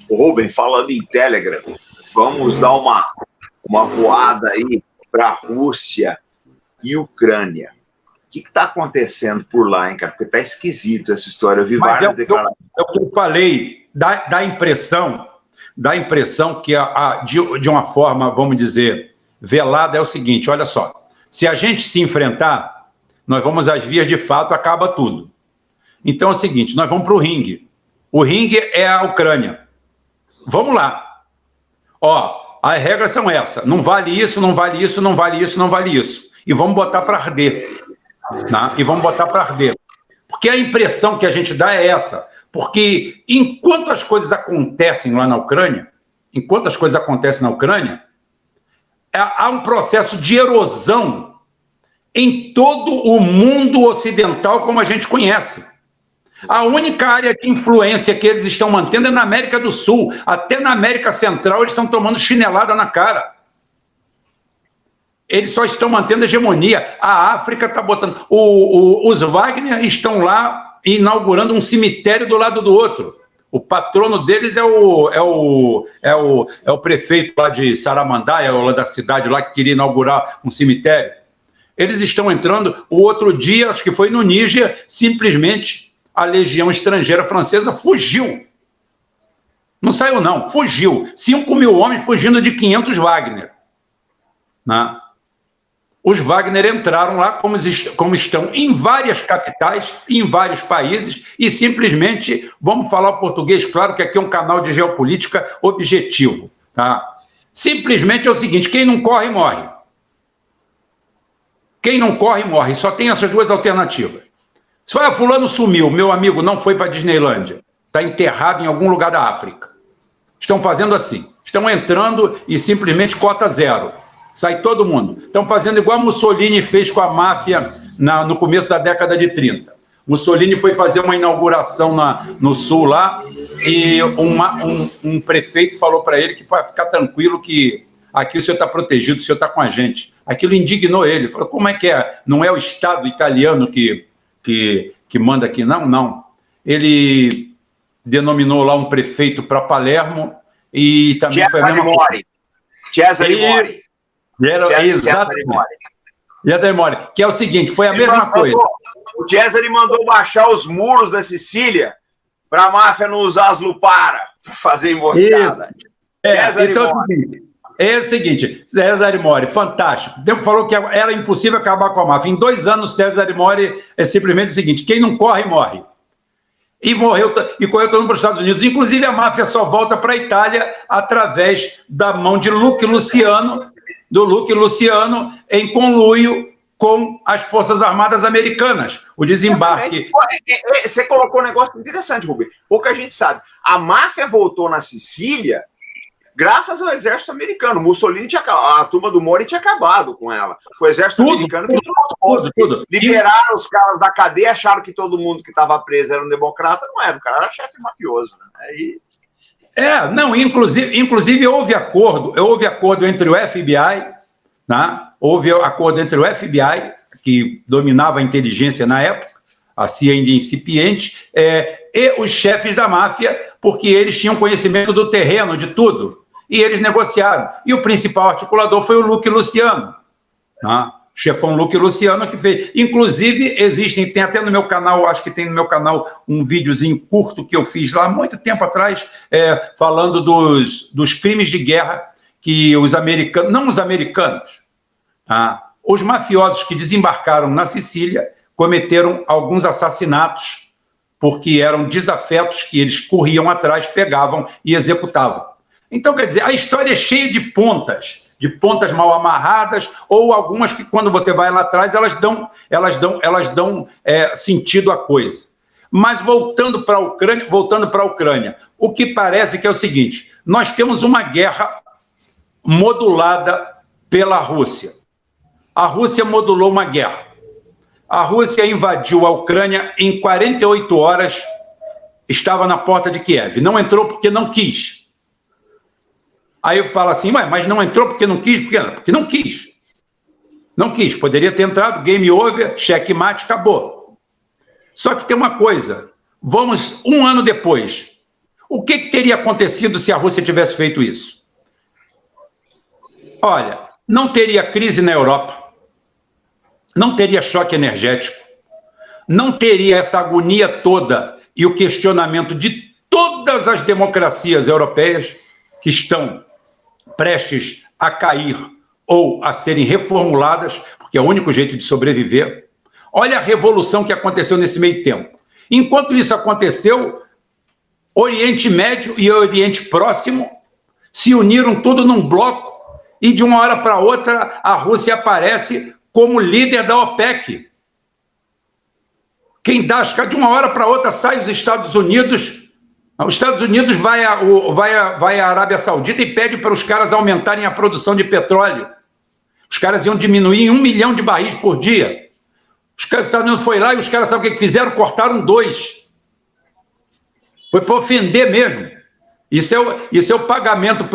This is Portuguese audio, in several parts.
Rubem, falando em Telegram, vamos dar uma voada aí para a Rússia e Ucrânia. O que está acontecendo por lá, hein, cara? Porque tá esquisito essa história. Eu vi várias declarações. É o que eu falei, dá a impressão que de uma forma, vamos dizer, velada, é o seguinte, olha só, se a gente se enfrentar, nós vamos às vias de fato, acaba tudo. Então é o seguinte, nós vamos para o ringue. O ringue é a Ucrânia. Vamos lá. Ó, as regras são essas. Não vale isso, não vale isso, não vale isso, não vale isso. E vamos botar para arder. Né? E vamos botar para arder. Porque a impressão que a gente dá é essa. Porque enquanto as coisas acontecem lá na Ucrânia, há um processo de erosão em todo o mundo ocidental como a gente conhece. A única área de influência que eles estão mantendo é na América do Sul. Até na América Central eles estão tomando chinelada na cara. Eles só estão mantendo hegemonia. A África está botando... Os Wagner estão lá inaugurando um cemitério do lado do outro. O patrono deles é o prefeito lá de Saramandaia, ou lá da cidade lá que queria inaugurar um cemitério. Eles estão entrando... O outro dia, acho que foi no Níger, simplesmente a legião estrangeira francesa fugiu. Não saiu, não. Fugiu. 5.000 homens fugindo de 500 Wagner. Né? Os Wagner entraram lá como estão em várias capitais, em vários países, e simplesmente, vamos falar o português, claro que aqui é um canal de geopolítica objetivo. Tá? Simplesmente é o seguinte, quem não corre, morre. Quem não corre, morre. Só tem essas duas alternativas. Se fulano sumiu, meu amigo não foi para a Disneylândia, está enterrado em algum lugar da África. Estão fazendo assim, estão entrando e simplesmente cota zero. Sai todo mundo. Estão fazendo igual a Mussolini fez com a máfia no começo da década de 30. Mussolini foi fazer uma inauguração no sul lá e um prefeito falou para ele que para ficar tranquilo que aqui o senhor está protegido, o senhor está com a gente. Aquilo indignou ele. Ele falou, como é que é? Não é o Estado italiano que manda aqui? Não, não. Ele denominou lá um prefeito para Palermo e também foi a mesma coisa. Cesare Mori. Exatamente. Que é o seguinte, foi a mesma coisa. O Cesare mandou baixar os muros da Sicília para a máfia não usar as luparas para fazer emboscada. Então é o seguinte, Cesare Mori, fantástico. Deus falou que era impossível acabar com a máfia. Em 2 anos, Cesare Mori é simplesmente o seguinte, quem não corre, morre. E correu todo mundo para os Estados Unidos. Inclusive, a máfia só volta para a Itália através da mão de Luque Luciano, em conluio com as Forças Armadas Americanas. O desembarque... Você colocou um negócio interessante, Rubem. Pouca gente sabe. A máfia voltou na Sicília graças ao exército americano. Mussolini a turma do Mori tinha acabado com ela. Foi o exército americano que tudo. Liberaram os caras da cadeia, acharam que todo mundo que estava preso era um democrata. Não era, o cara era chefe mafioso. Né? Inclusive houve acordo entre o FBI, né? Houve acordo entre o FBI, que dominava a inteligência na época, a CIA ainda incipiente, e os chefes da máfia, porque eles tinham conhecimento do terreno, de tudo, e eles negociaram. E o principal articulador foi o Luque Luciano, né? O chefão Luque Luciano que fez. Inclusive, tem até no meu canal, acho que tem no meu canal um videozinho curto que eu fiz lá há muito tempo atrás, falando dos crimes de guerra que os americanos, não os americanos, tá? Os mafiosos que desembarcaram na Sicília cometeram alguns assassinatos porque eram desafetos que eles corriam atrás, pegavam e executavam. Então, quer dizer, a história é cheia de pontas mal amarradas, ou algumas que, quando você vai lá atrás, elas dão sentido à coisa. Mas voltando para a Ucrânia, o que parece que é o seguinte, nós temos uma guerra modulada pela Rússia. A Rússia modulou uma guerra. A Rússia invadiu a Ucrânia em 48 horas, estava na porta de Kiev. Não entrou porque não quis. Aí eu falo assim, mas não entrou porque não quis? Por quê? Porque não quis. Não quis. Poderia ter entrado, game over, checkmate, acabou. Só que tem uma coisa. Vamos, 1 ano depois, O que teria acontecido se a Rússia tivesse feito isso? Olha, não teria crise na Europa, não teria choque energético, não teria essa agonia toda e o questionamento de todas as democracias europeias que estão prestes a cair ou a serem reformuladas, porque é o único jeito de sobreviver. Olha a revolução que aconteceu nesse meio tempo. Enquanto isso aconteceu, Oriente Médio e Oriente Próximo se uniram tudo num bloco e de uma hora para outra a Rússia aparece como líder da OPEC. Quem dá, de uma hora para outra sai os Estados Unidos vai à Arábia Saudita e pede para os caras aumentarem a produção de petróleo. Os caras iam diminuir em 1 milhão de barris por dia. Os Estados Unidos foi lá e os caras, sabe o que fizeram? Cortaram 2. Foi para ofender mesmo. Isso é o pagamento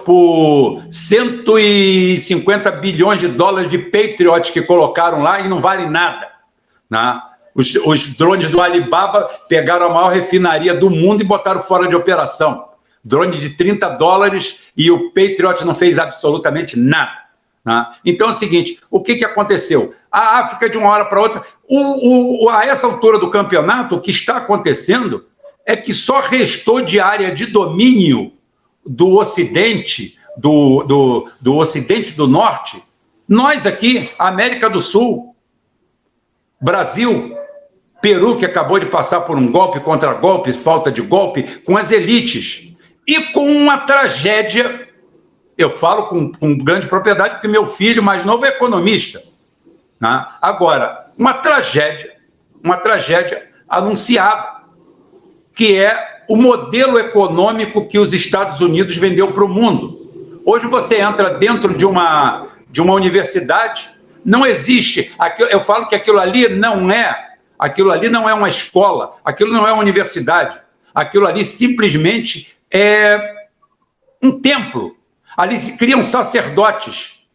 por 150 bilhões de dólares de Patriot que colocaram lá e não vale nada. Né? Os drones do Alibaba pegaram a maior refinaria do mundo e botaram fora de operação. Drone de $30 e o Patriot não fez absolutamente nada. Né? Então é o seguinte, o que aconteceu? A África, de uma hora para outra, a essa altura do campeonato, o que está acontecendo é que só restou de área de domínio do Ocidente, do Ocidente do Norte, nós aqui, América do Sul, Brasil, Peru, que acabou de passar por um golpe contra golpe, falta de golpe, com as elites, e com uma tragédia, eu falo com grande propriedade, porque meu filho mais novo é economista. Né? Agora, uma tragédia anunciada, que é o modelo econômico que os Estados Unidos vendeu para o mundo. Hoje você entra dentro de uma universidade, não existe, eu falo que aquilo ali não é uma escola, aquilo não é uma universidade, aquilo ali simplesmente é um templo. Ali se criam sacerdotes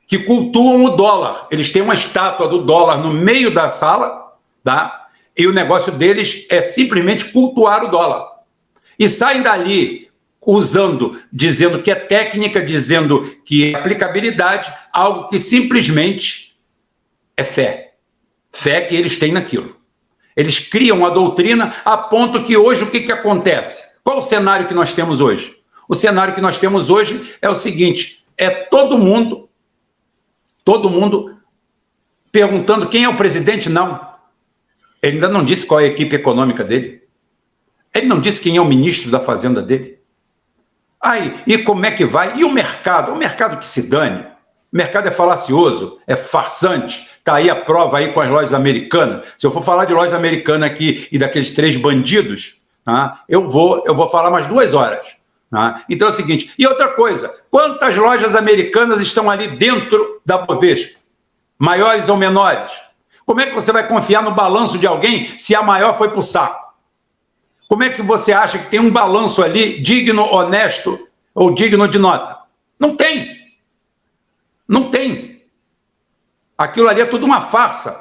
que cultuam o dólar. Eles têm uma estátua do dólar no meio da sala, tá? E o negócio deles é simplesmente cultuar o dólar. E saem dali dizendo que é técnica, dizendo que é aplicabilidade, algo que simplesmente é fé. Fé que eles têm naquilo. Eles criam a doutrina a ponto que hoje o que acontece? Qual o cenário que nós temos hoje? O cenário que nós temos hoje é o seguinte, é todo mundo perguntando quem é o presidente, não. Ele ainda não disse qual é a equipe econômica dele. Ele não disse quem é o ministro da Fazenda dele. Aí, e como é que vai? E o mercado? O mercado que se dane. O mercado é falacioso, é farsante. Está aí a prova aí com as lojas americanas. Se eu for falar de lojas americanas aqui e daqueles 3 bandidos, tá? eu vou falar mais 2 horas. Tá? Então é o seguinte, e outra coisa, quantas lojas americanas estão ali dentro da Bovespa? Maiores ou menores? Como é que você vai confiar no balanço de alguém se a maior foi para o saco? Como é que você acha que tem um balanço ali digno, honesto ou digno de nota? Não tem. Não tem. Aquilo ali é tudo uma farsa.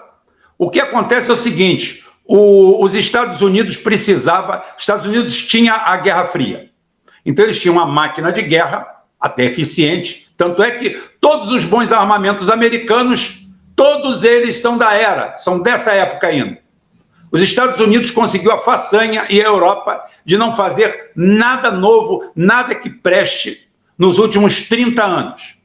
O que acontece é o seguinte, os Estados Unidos os Estados Unidos tinha a Guerra Fria. Então eles tinham uma máquina de guerra até eficiente. Tanto é que todos os bons armamentos americanos, todos eles são dessa época ainda. Os Estados Unidos conseguiu a façanha e a Europa de não fazer nada novo, nada que preste nos últimos 30 anos.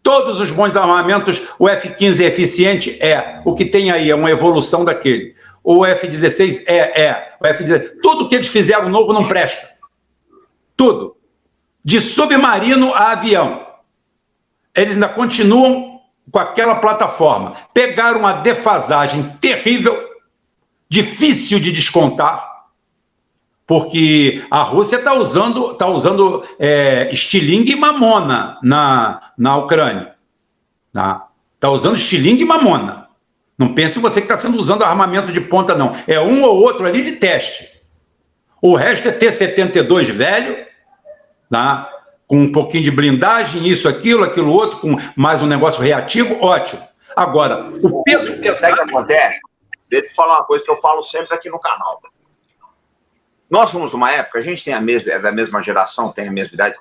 Todos os bons armamentos, o F-15 é eficiente? É. O que tem aí é uma evolução daquele. O F-16 o F-16. Tudo que eles fizeram novo não presta. Tudo. De submarino a avião. Eles ainda continuam com aquela plataforma. Pegaram uma defasagem terrível, difícil de descontar, porque a Rússia está usando estilingue e mamona na Ucrânia. Está usando estilingue e mamona. Não pense você que está sendo usando armamento de ponta, não. É um ou outro ali de teste. O resto é T-72 velho, com um pouquinho de blindagem, isso, aquilo outro, com mais um negócio reativo, ótimo. Agora, o peso pesado... Sabe o que acontece? Deixa eu falar uma coisa que eu falo sempre aqui no canal. Nós fomos de uma época, a gente tem é da mesma geração, tem a mesma idade.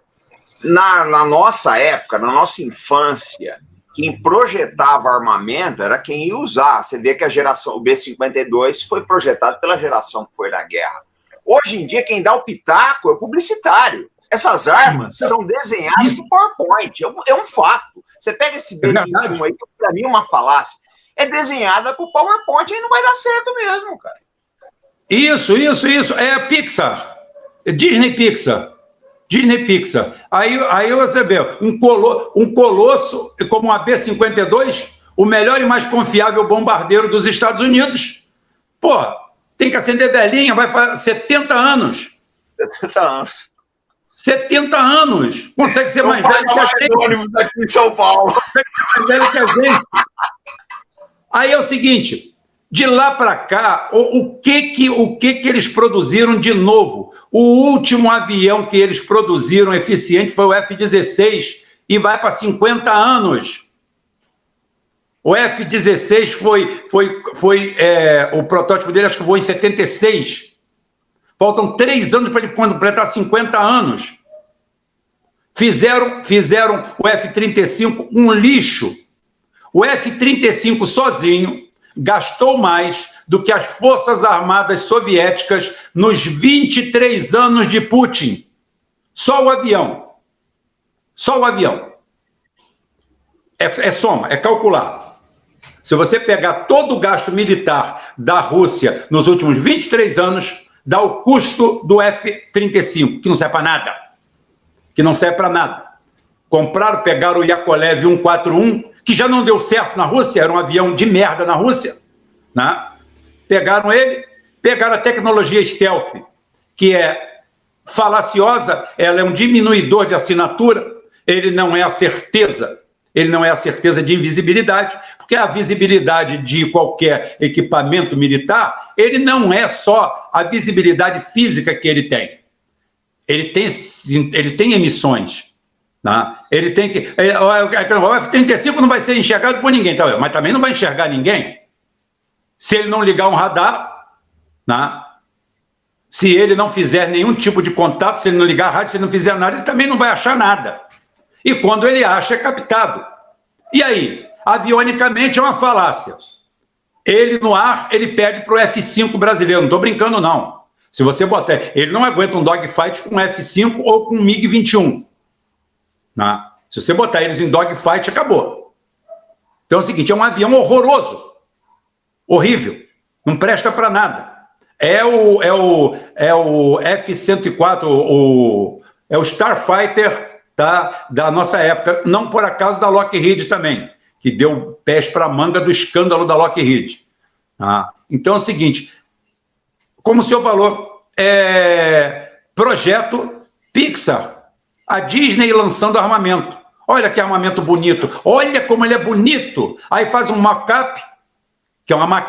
Na nossa época, na nossa infância, quem projetava armamento era quem ia usar. Você vê que a geração, o B-52 foi projetado pela geração que foi da guerra. Hoje em dia, quem dá o pitaco é o publicitário. Essas armas são desenhadas no PowerPoint, é um fato. Você pega esse B-21 aí, que para mim é uma falácia, é desenhada para o PowerPoint e não vai dar certo mesmo, cara. Isso. É a Pixar. Disney Pixar. Aí você vê, um colosso como a B-52, o melhor e mais confiável bombardeiro dos Estados Unidos. Pô, tem que acender velhinha, vai fazer 70 anos. 70 anos. 70 anos. Consegue ser mais velho que a gente. Ônibus aqui em São Paulo. Consegue ser mais velho que a gente. Aí é o seguinte, de lá para cá, o que eles produziram de novo? O último avião que eles produziram eficiente foi o F-16 e vai para 50 anos. O F-16 o protótipo dele, acho que foi em 76. Faltam 3 anos para ele completar 50 anos. Fizeram o F-35 um lixo. O F-35 sozinho gastou mais do que as Forças Armadas Soviéticas nos 23 anos de Putin. Só o avião. É soma, é calcular. Se você pegar todo o gasto militar da Rússia nos últimos 23 anos, dá o custo do F-35, que não serve para nada. Pegaram o Yakolev 141, que já não deu certo na Rússia, era um avião de merda na Rússia, né? Pegaram ele, pegaram a tecnologia stealth, que é falaciosa, ela é um diminuidor de assinatura, ele não é a certeza de invisibilidade, porque a visibilidade de qualquer equipamento militar, ele não é só a visibilidade física que ele tem. Ele tem emissões. Né? Ele tem que. O F-35 não vai ser enxergado por ninguém, tá? Mas também não vai enxergar ninguém se ele não ligar um radar, né? Se ele não fizer nenhum tipo de contato, se ele não ligar a rádio, se ele não fizer nada, ele também não vai achar nada. E quando ele acha, é captado. E aí? Avionicamente é uma falácia. Ele no ar, ele pede para o F-5 brasileiro. Não estou brincando, não. Se você botar. Ele não aguenta um dogfight com F-5 ou com MiG-21. Né? Se você botar eles em dogfight, acabou. Então é o seguinte: é um avião horroroso. Horrível. Não presta para nada. É o F-104, é o Starfighter, tá, da nossa época, não por acaso da Lockheed também, que deu pés para a manga do escândalo da Lockheed. Tá? Então é o seguinte, como o senhor falou, projeto Pixar, a Disney lançando armamento. Olha que armamento bonito, olha como ele é bonito. Aí faz um mock-up, que é uma maquete.